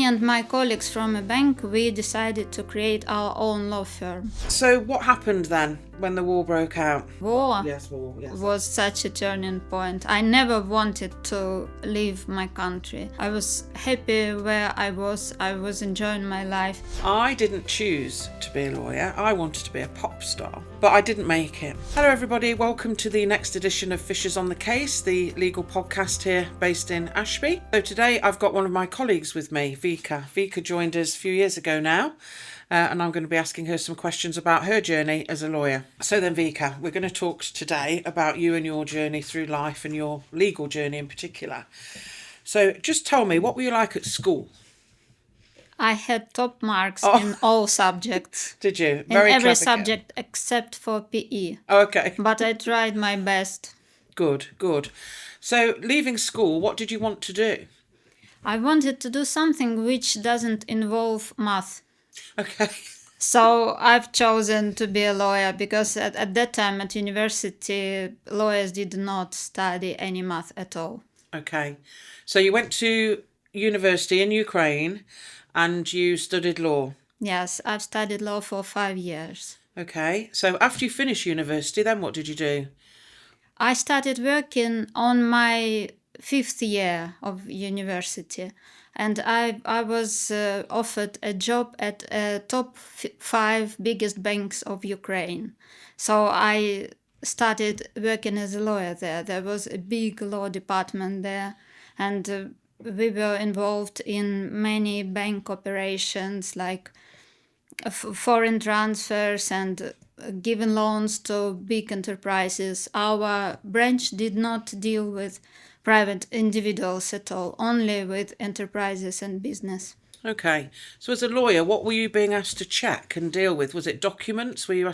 and my colleagues from a bank, we decided to create our own law firm. So what happened then when the war broke out? War Yes. was such a turning point. I never wanted to leave my country. I was happy where I was. I was enjoying my life. I didn't choose to be a lawyer. I wanted to be a pop star, but I didn't make it. Hello everybody, welcome to the next edition of Fishers on the Case, the legal podcast here based in Ashby. So today I've got one of my colleagues with me, Vika. Vika joined us a few years ago now. And I'm going to be asking her some questions about her journey as a lawyer. So then, Vika, we're going to talk today about you and your journey through life and your legal journey in particular. So just tell me, what were you like at school? I had top marks in all subjects. Did you? In every subject except for PE. Oh, okay. But I tried my best. Good. So leaving school, what did you want to do? I wanted to do something which doesn't involve math. Okay. So I've chosen to be a lawyer because at that time at university, lawyers did not study any math at all. Okay. So you went to university in Ukraine and you studied law? Yes, I've studied law for 5 years. Okay. So after you finished university, then what did you do? I started working on my 5th year of university. And I was offered a job at top 5 biggest banks of Ukraine. So I started working as a lawyer there. There was a big law department there. And we were involved in many bank operations like foreign transfers and giving loans to big enterprises. Our branch did not deal with private individuals at all, only with enterprises and business. Okay. So as a lawyer, what were you being asked to check and deal with? Was it documents? Were you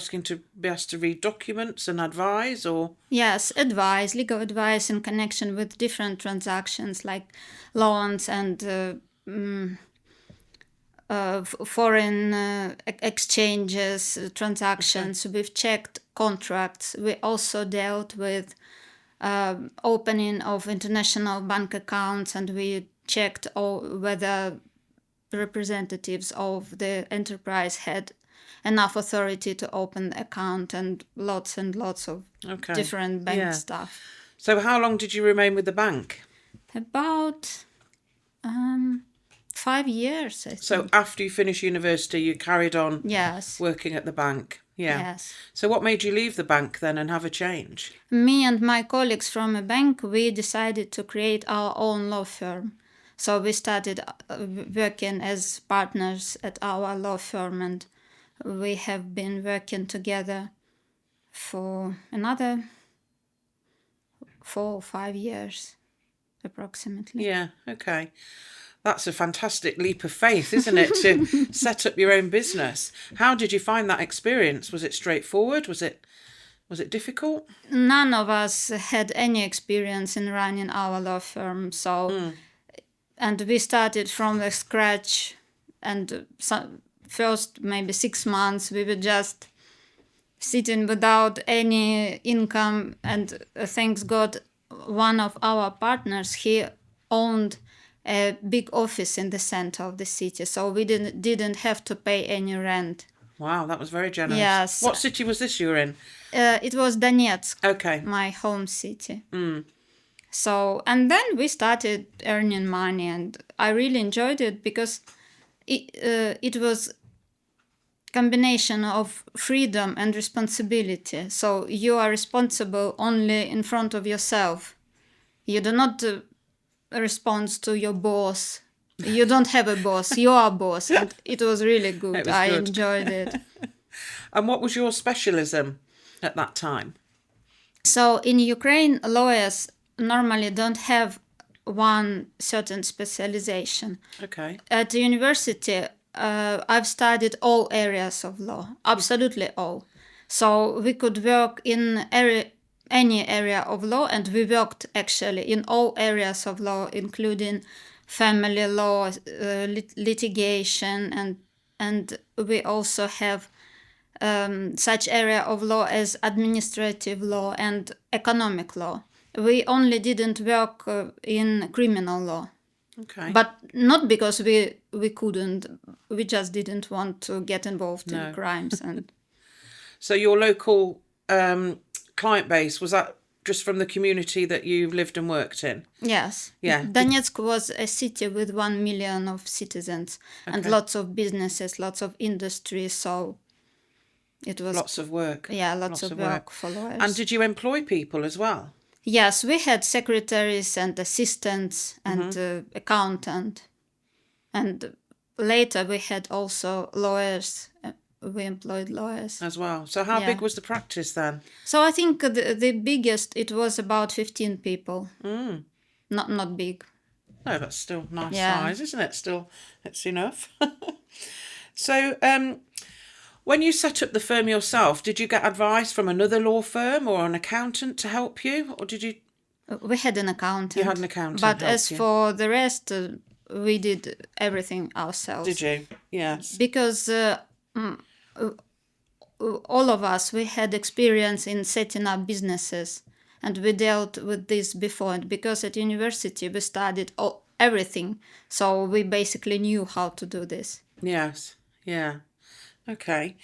be asked to read documents and advise or? Yes, legal advice in connection with different transactions like loans and foreign exchanges, transactions. Okay. We've checked contracts. We also dealt with opening of international bank accounts, and we checked whether representatives of the enterprise had enough authority to open the account and lots of different bank stuff. So how long did you remain with the bank? About 5 years, I think. So after you finished university, you carried on working at the bank? Yeah. Yes. So what made you leave the bank then and have a change? Me and my colleagues from a bank, we decided to create our own law firm. So we started working as partners at our law firm, and we have been working together for another 4 or 5 years, approximately. Yeah, okay. That's a fantastic leap of faith, isn't it, to set up your own business? How did you find that experience? Was it straightforward? Was it difficult? None of us had any experience in running our law firm, and we started from the scratch. And first maybe 6 months we were just sitting without any income. And thanks God, one of our partners, he owned a big office in the center of the city, so we didn't have to pay any rent. Wow, that was very generous. Yes. What city was this you were in? It was Donetsk. Okay. My home city. So, and then we started earning money, and I really enjoyed it because it was combination of freedom and responsibility. So you are responsible only in front of yourself. You do not respond to your boss. You don't have a boss. You are a boss. And it was really good. I enjoyed it. And what was your specialism at that time? So in Ukraine, lawyers normally don't have one certain specialization. Okay. At the university, I've studied all areas of law, absolutely all. So we could work in any area of law, and we worked actually in all areas of law, including family law, litigation, and we also have such area of law as administrative law and economic law. We only didn't work in criminal law. Okay. But not because we couldn't. We just didn't want to get involved in crimes. And So your local client base, was that just from the community that you've lived and worked in? yes, Yeah. Donetsk was a city with 1 million of citizens and lots of businesses, lots of industry. So it was Lots of work. yeah, lots of work for lawyers. And did you employ people as well? Yes, we had secretaries and assistants and accountant, and later we had also lawyers. We employed lawyers As well. So how big was the practice then? So I think the biggest, it was about 15 people. Not big. No, that's still nice Yeah. size, isn't it? Still, it's enough. So, when you set up the firm yourself, did you get advice from another law firm or an accountant to help you, or did you? We had an accountant. You had an accountant But help as you. for the rest, we did everything ourselves. Did you? Yes. Because all of us, we had experience in setting up businesses, and we dealt with this before. And because at university we studied everything, so we basically knew how to do this. Yes. Yeah. Okay.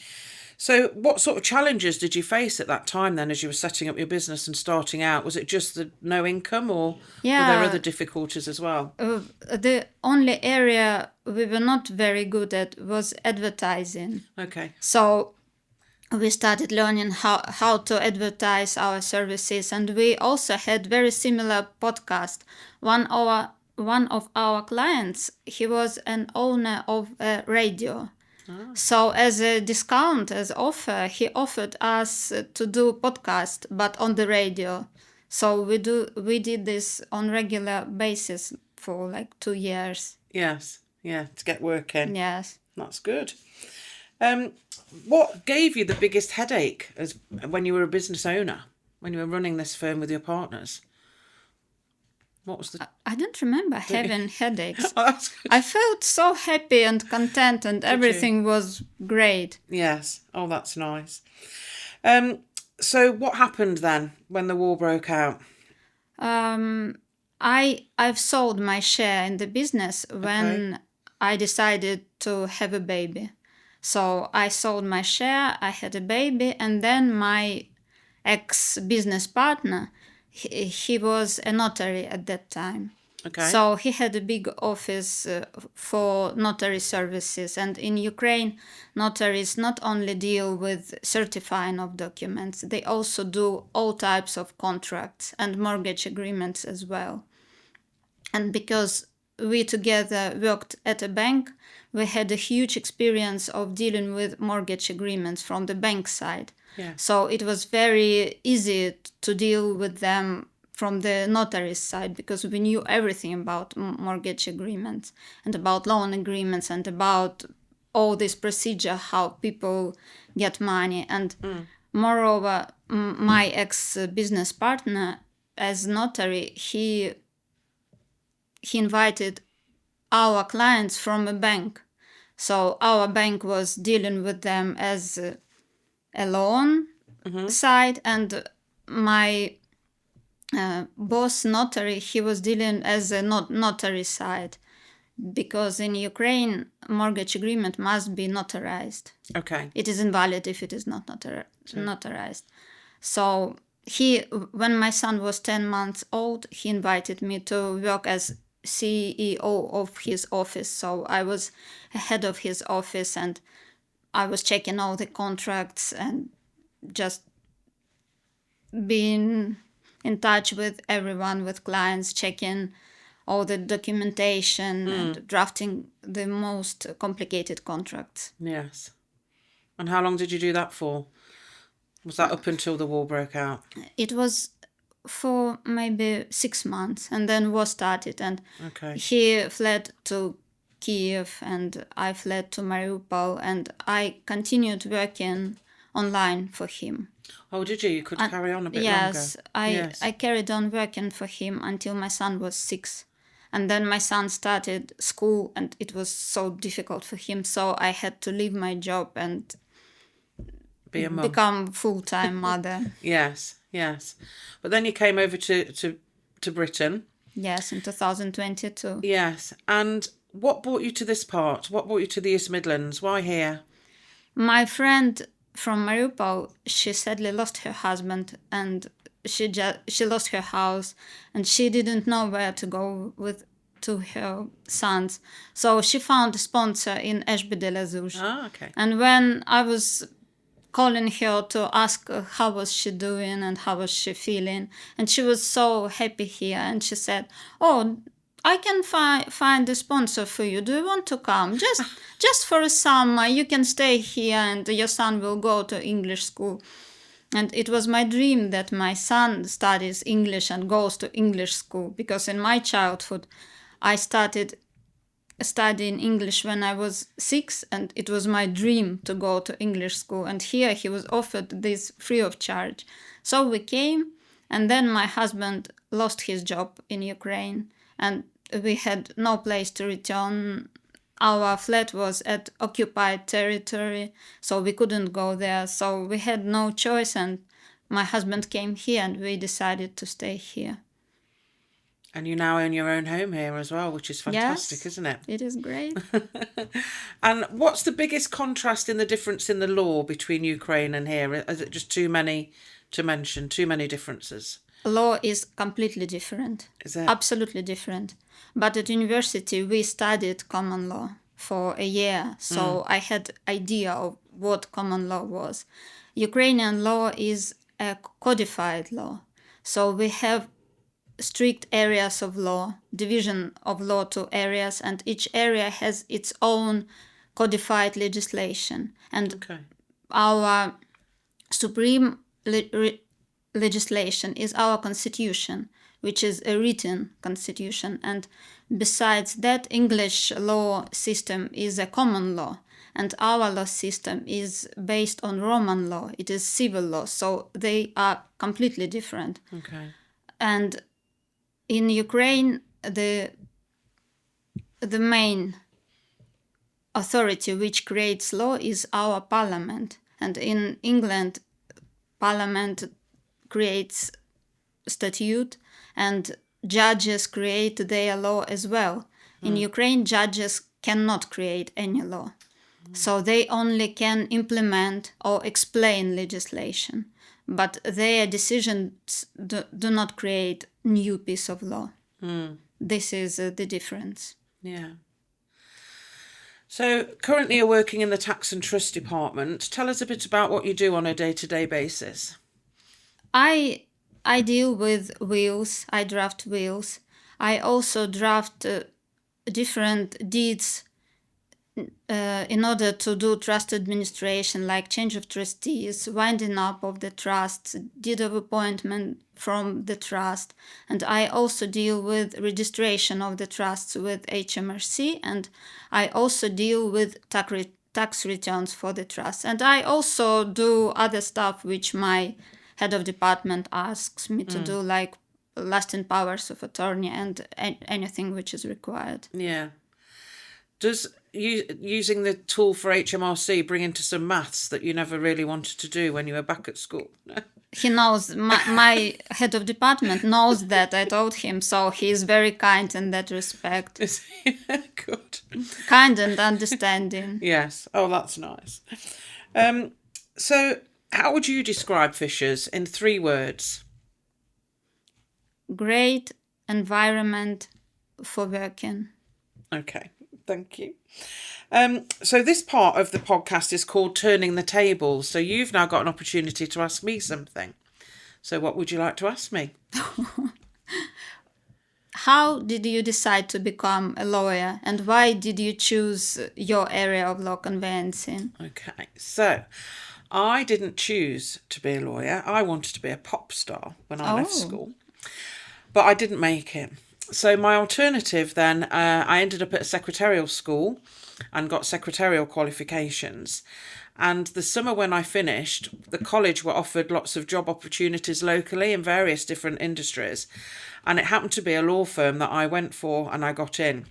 So what sort of challenges did you face at that time then as you were setting up your business and starting out? Was it just the no income, or were there other difficulties as well? The only area we were not very good at was advertising. Okay. So we started learning how to advertise our services, and we also had very similar podcast. One of our clients, he was an owner of a radio. So as a discount, as offer, he offered us to do podcast, but on the radio. So we did this on regular basis for like 2 years. Yes. Yeah. To get working. Yes. That's good. What gave you the biggest headache as when you were a business owner, when you were running this firm with your partners? What was the? I don't remember having headaches. Oh, that's good. I felt so happy and content, and everything was great. Yes. Oh, that's nice. So what happened then when the war broke out? I've sold my share in the business when I decided to have a baby. So I sold my share, I had a baby, and then my ex-business partner, he was a notary at that time. Okay. So he had a big office for notary services. And in Ukraine, notaries not only deal with certifying of documents, they also do all types of contracts and mortgage agreements as well. And because we together worked at a bank, we had a huge experience of dealing with mortgage agreements from the bank side. Yeah. So it was very easy to deal with them from the notary side, because we knew everything about mortgage agreements and about loan agreements and about all this procedure, how people get money. And moreover, my ex-business partner, as notary, he invited our clients from a bank. So our bank was dealing with them as a loan side, and my boss notary, he was dealing as a notary side, because in Ukraine, mortgage agreement must be notarized. Okay. It is invalid if it is not notarized. So when my son was 10 months old, he invited me to work as CEO of his office. So I was head of his office, and I was checking all the contracts and just being in touch with everyone, with clients, checking all the documentation and drafting the most complicated contracts. Yes. And how long did you do that for? Was that up until the war broke out? It was for maybe 6 months, and then war started, and he fled to Kiev, and I fled to Mariupol, and I continued working online for him. Oh, did you? You could carry on a bit yes, longer. I carried on working for him until my son was 6. And then my son started school, and it was so difficult for him. So I had to leave my job and be a mum, become full-time mother. Yes. But then you came over to Britain. Yes, in 2022. Yes. And what brought you to this part? What brought you to the East Midlands? Why here? My friend from Mariupol, she sadly lost her husband, and she lost her house, and she didn't know where to go with to her sons. So she found a sponsor in Ashby-de-la-Zouch. Ah, okay. And when I was calling her to ask how was she doing and how was she feeling, and she was so happy here, and she said, "Oh, I can find a sponsor for you. Do you want to come? Just for a summer. You can stay here, and your son will go to English school." And it was my dream that my son studies English and goes to English school, because in my childhood I started studying English when I was 6, and it was my dream to go to English school. And here he was offered this free of charge. So we came, and then my husband lost his job in Ukraine, and we had no place to return. Our flat was at occupied territory, so we couldn't go there. So we had no choice, and my husband came here, and we decided to stay here. And you now own your own home here as well, which is fantastic, Yes, isn't it? it is great. And what's the biggest contrast in the difference in the law between Ukraine and here? Is it just too many to mention, too many differences? Law is completely different. Is it? Absolutely different. But at university, we studied common law for a year, so I had idea of what common law was. Ukrainian law is a codified law, so we have strict areas of law, division of law to areas, and each area has its own codified legislation. And Okay. our supreme legislation is our constitution, which is a written constitution. And besides that, English law system is a common law, and our law system is based on Roman law. It is civil law, so they are completely different. Okay. And in Ukraine, the main authority which creates law is our parliament. And in England, parliament creates statute, and judges create their law as well. In Ukraine, judges cannot create any law. So they only can implement or explain legislation, but their decisions do not create new piece of law. This is the difference. Yeah. So currently you're working in the tax and trust department. Tell us a bit about what you do on a day-to-day basis. I deal with wills. I draft wills. I also draft different deeds in order to do trust administration, like change of trustees, winding up of the trusts, deed of appointment from the trust. And I also deal with registration of the trusts with HMRC, and I also deal with tax returns for the trust. And I also do other stuff which my head of department asks me to do, like lasting powers of attorney and anything which is required. Yeah. Does using the tool for HMRC bring into some maths that you never really wanted to do when you were back at school? He knows, my head of department knows that. I told him, so he's very kind in that respect. Good. Kind and understanding. Yes. Oh, that's nice. So how would you describe Fishers in 3 words? Great environment for working. Okay, thank you. So this part of the podcast is called Turning the Tables. So you've now got an opportunity to ask me something. So what would you like to ask me? How did you decide to become a lawyer, and why did you choose your area of law conveyancing? Okay, so I didn't choose to be a lawyer. I wanted to be a pop star when I left school, but I didn't make it. So my alternative then, I ended up at a secretarial school and got secretarial qualifications. And the summer when I finished, the college were offered lots of job opportunities locally in various different industries. And it happened to be a law firm that I went for and I got in.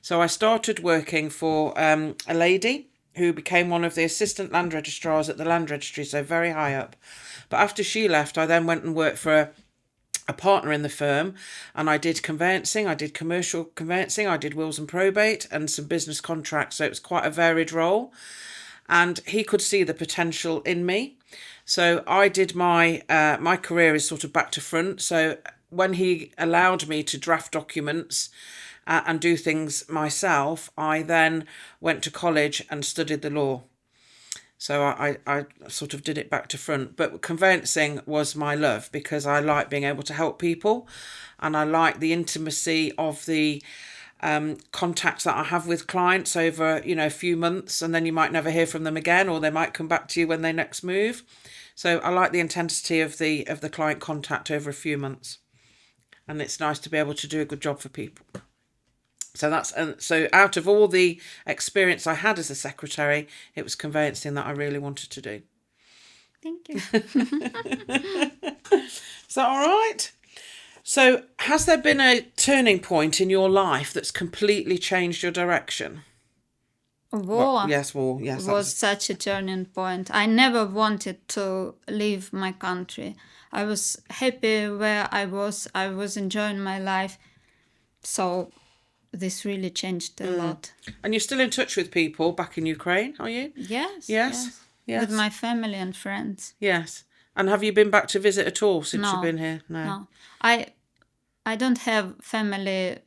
So I started working for a lady who became one of the assistant land registrars at the land registry, so very high up. But after she left, I then went and worked for a partner in the firm, and I did conveyancing, I did commercial conveyancing, I did wills and probate and some business contracts. So it was quite a varied role, and he could see the potential in me. So I did my career is sort of back to front. So when he allowed me to draft documents and do things myself, I then went to college and studied the law. So I sort of did it back to front. But conveyancing was my love because I like being able to help people, and I like the intimacy of the contacts that I have with clients over, a few months, and then you might never hear from them again, or they might come back to you when they next move. So I like the intensity of the client contact over a few months, and it's nice to be able to do a good job for people. So out of all the experience I had as a secretary, it was conveyancing that I really wanted to do. Thank you. Is that all right? So has there been a turning point in your life that's completely changed your direction? War. Yes, war. Yes, was such a turning point. I never wanted to leave my country. I was happy where I was. I was enjoying my life. So this really changed a lot. And you're still in touch with people back in Ukraine, are you? Yes. Yes. With my family and friends. Yes. And have you been back to visit at all since you've been here? No. I don't have family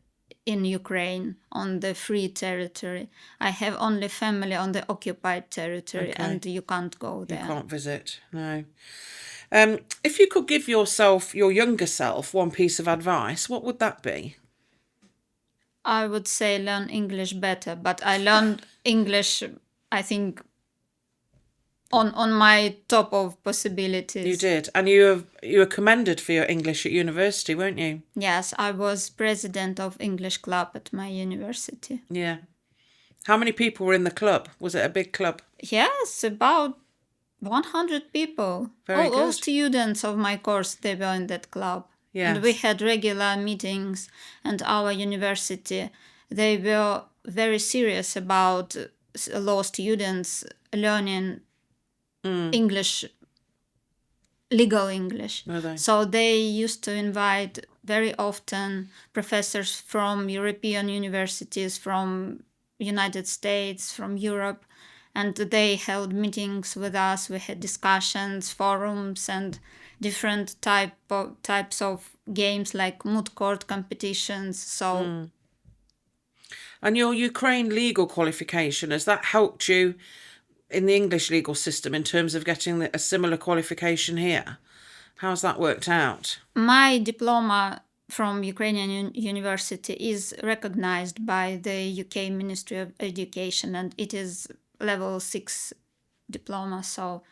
in Ukraine on the free territory. I have only family on the occupied territory, and you can't go there. You can't visit, no. If you could give your younger self, one piece of advice, what would that be? I would say learn English better, but I learned English, I think, on my top of possibilities. You did, and you were commended for your English at university, weren't you? Yes, I was president of English club at my university. Yeah. How many people were in the club? Was it a big club? Yes, about 100 people. Very good. All students of my course, they were in that club. Yes. And we had regular meetings, and our university, they were very serious about law students learning English, legal English. Were they? So they used to invite very often professors from European universities, from United States, from Europe, and they held meetings with us. We had discussions, forums, and different types of games like moot court competitions. So, and your Ukraine legal qualification, has that helped you in the English legal system in terms of getting a similar qualification here? How's that worked out? My diploma from Ukrainian university is recognized by the UK Ministry of Education, and it is level 6 diploma, so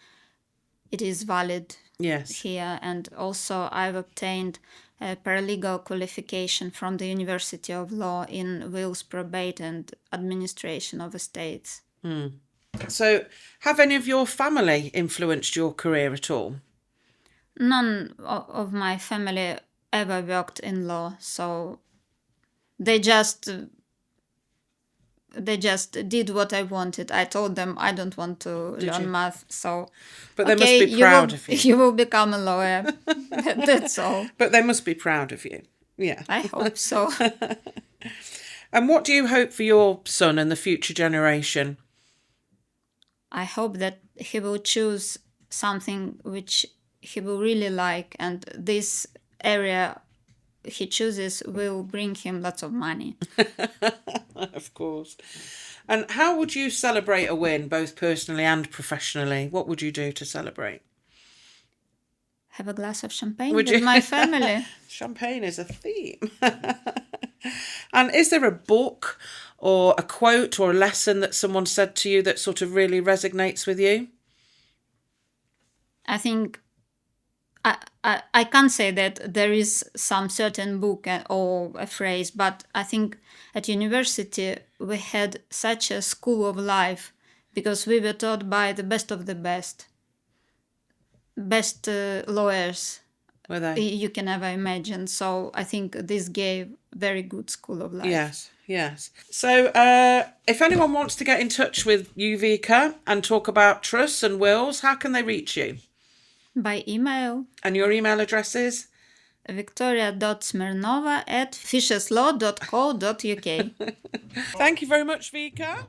it is valid here. And also I've obtained a paralegal qualification from the University of Law in wills, probate and administration of estates. So have any of your family influenced your career at all? None of my family ever worked in law, so they just did what I wanted. I told them I don't want to learn math, so but they must be proud of you. You will become a lawyer. That's all. But they must be proud of you. Yeah, I hope so. And what do you hope for your son and the future generation? I hope that he will choose something which he will really like, and this area he chooses will bring him lots of money. Of course. And how would you celebrate a win, both personally and professionally? What would you do to celebrate? Have a glass of champagne with my family. Champagne is a theme. And is there a book or a quote or a lesson that someone said to you that sort of really resonates with you? I think I can't say that there is some certain book or a phrase, but I think at university we had such a school of life because we were taught by the best of the best lawyers Were they? you can ever imagine. So I think this gave very good school of life. Yes. So if anyone wants to get in touch with you, Vika, and talk about trusts and wills, how can they reach you? By email. And your email address is? Viktoriia.Smyrnova@fisheslaw.co.uk. Thank you very much, Vika.